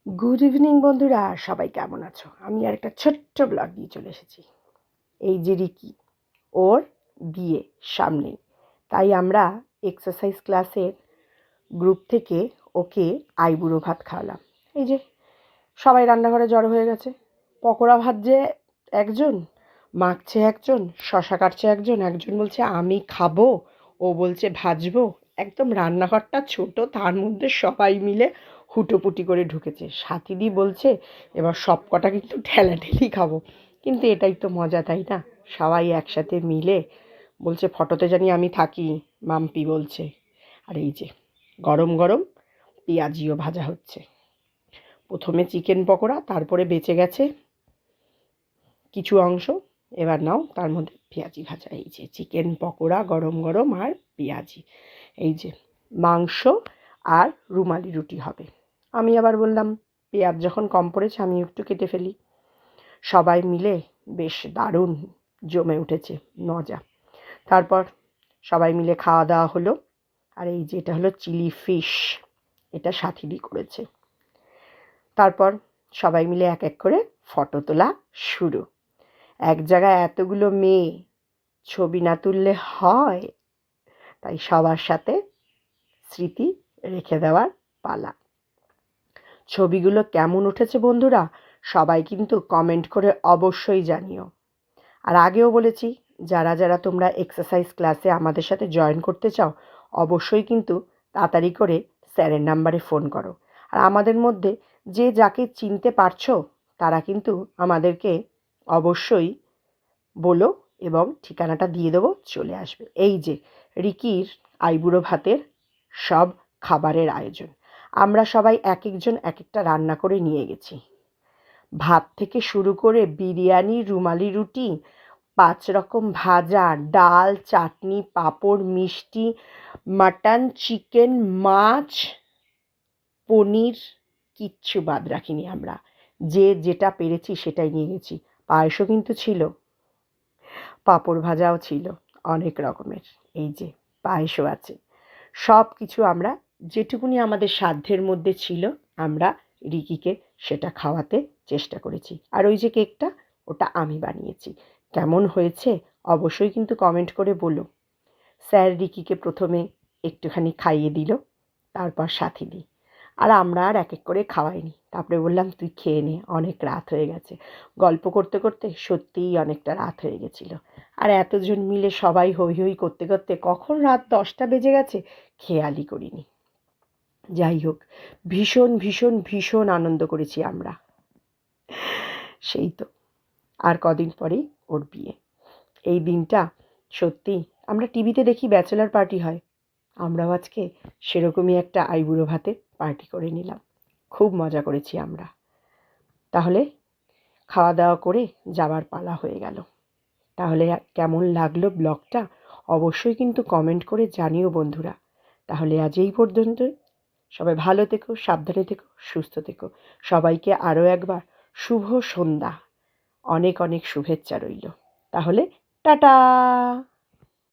Good evening বন্ধুরা, সবাই কেমন আছো? আমি আর একটা ছোট্ট ব্লগ নিয়ে চলে এসেছি। এই যে রিকি, ওর বিয়ে সামনেই, তাই আমরা এক্সারসাইজ ক্লাসের গ্রুপ থেকে ওকে আইবুড়ো ভাত খাওয়ালাম। এই যে সবাই রান্নাঘরে জড়ো হয়ে গেছে। পকোড়া ভাজছে একজন, মাখছে একজন, শশা কাটছে একজন, একজন বলছে আমি খাবো, ও বলছে ভাজবো। একদম রান্নাঘরটা ছোট, তার মধ্যে সবাই মিলে হুটোপুটি করে ঢুকেছে। সাথীদি বলছে এবার সব কটা কিন্তু ঠেলাঠেলি খাবো, কিন্তু এটাই তো মজা, তাই না? সবাই একসাথে মিলে বলছে ফটোতে জানি আমি থাকি, মাম্পি বলছে। আর এই যে গরম গরম পেঁয়াজিও ভাজা হচ্ছে। প্রথমে চিকেন পকোড়া, তারপরে বেঁচে গেছে কিছু অংশ, এবার নাও তার মধ্যে পেঁয়াজি ভাজা। এই যে চিকেন পকোড়া গরম গরম আর পেঁয়াজি। এই যে মাংস আর রুমালি রুটি হবে। আমি আবার বললাম পেঁয়াজ যখন কম পড়েছে আমি একটু কেটে ফেলি। সবাই মিলে বেশ দারুণ জমে উঠেছে মজা। তারপর সবাই মিলে খাওয়া দাওয়া হলো। আর এই যে এটা হলো চিলি ফিশ, এটা সাথীদি করেছে। তারপর সবাই মিলে এক এক করে ফটো তোলা শুরু। এক জায়গায় এতগুলো মেয়ে, ছবি না তুললে হয়, তাই সবার সাথে স্মৃতি রেখে দেওয়ার পালা। ছবিগুলো কেমন উঠেছে বন্ধুরা, সবাই কিন্তু কমেন্ট করে অবশ্যই জানিও। আর আগেও বলেছি, যারা যারা তোমরা এক্সারসাইজ ক্লাসে আমাদের সাথে জয়েন করতে চাও, অবশ্যই কিন্তু তাড়াতাড়ি করে স্যারের নাম্বারে ফোন করো। আর আমাদের মধ্যে যে যাকে চিনতে পারছো তারা কিন্তু আমাদেরকে অবশ্যই বলো এবং ঠিকানাটা দিয়ে দেবো, চলে আসবে। এই যে রিকির আইবুড়ো ভাতের সব খাবারের আয়োজন, আমরা সবাই এক একজন এক একটা রান্না করে নিয়ে গেছি। ভাত থেকে শুরু করে বিরিয়ানি, রুমালি রুটি, 5 রকম ভাজা, ডাল, চাটনি, পাঁপড়, মিষ্টি, মাটন, চিকেন, মাছ, পনির, কিচ্ছু বাদ রাখিনি আমরা। যে যেটা পেরেছি সেটাই নিয়ে গেছি। পায়েসও কিন্তু ছিল, পাঁপড় ভাজাও ছিল অনেক রকমের। এই যে পায়েসও আছে। সব কিছু আমরা যেটুকুনি আমাদের সাধ্যের মধ্যে ছিল আমরা রিকিকে সেটা খাওয়াতে চেষ্টা করেছি। আর ওই যে কেকটা, ওটা আমি বানিয়েছি। কেমন হয়েছে অবশ্যই কিন্তু কমেন্ট করে বলো। স্যার রিকিকে প্রথমে একটুখানি খাইয়ে দিল, তারপর সাথীদি। আর আমরা আর এক এক করে খাওয়াইনি। তারপরে বললাম তুই খেয়ে নে, অনেক রাত হয়ে গেছে। গল্প করতে করতে সত্যিই অনেকটা রাত হয়ে গেছিলো। আর এতজন মিলে সবাই হৈ হৈ করতে করতে কখন রাত 10টা বেজে গেছে খেয়ালই করিনি। যাই হোক, ভীষণ ভীষণ ভীষণ আনন্দ করেছি আমরা। সেই তো, আর কদিন পরেই ওর বিয়ে। এই দিনটা সত্যি, আমরা টিভিতে দেখি ব্যাচেলার পার্টি হয়, আমরাও আজকে সেরকমই একটা আইবুড়ো ভাতে পার্টি করে নিলাম। খুব মজা করেছি আমরা। তাহলে খাওয়া দাওয়া করে যাবার পালা হয়ে গেল। তাহলে কেমন লাগলো ব্লগটা অবশ্যই কিন্তু কমেন্ট করে জানিও বন্ধুরা। তাহলে আজ এই পর্যন্ত। সবাই ভালো থেকো, সাবধানে থেকো, সুস্থ থেকো। সবাইকে আরও একবার শুভ সন্ধ্যা, অনেক অনেক শুভেচ্ছা রইল। তাহলে টাটা।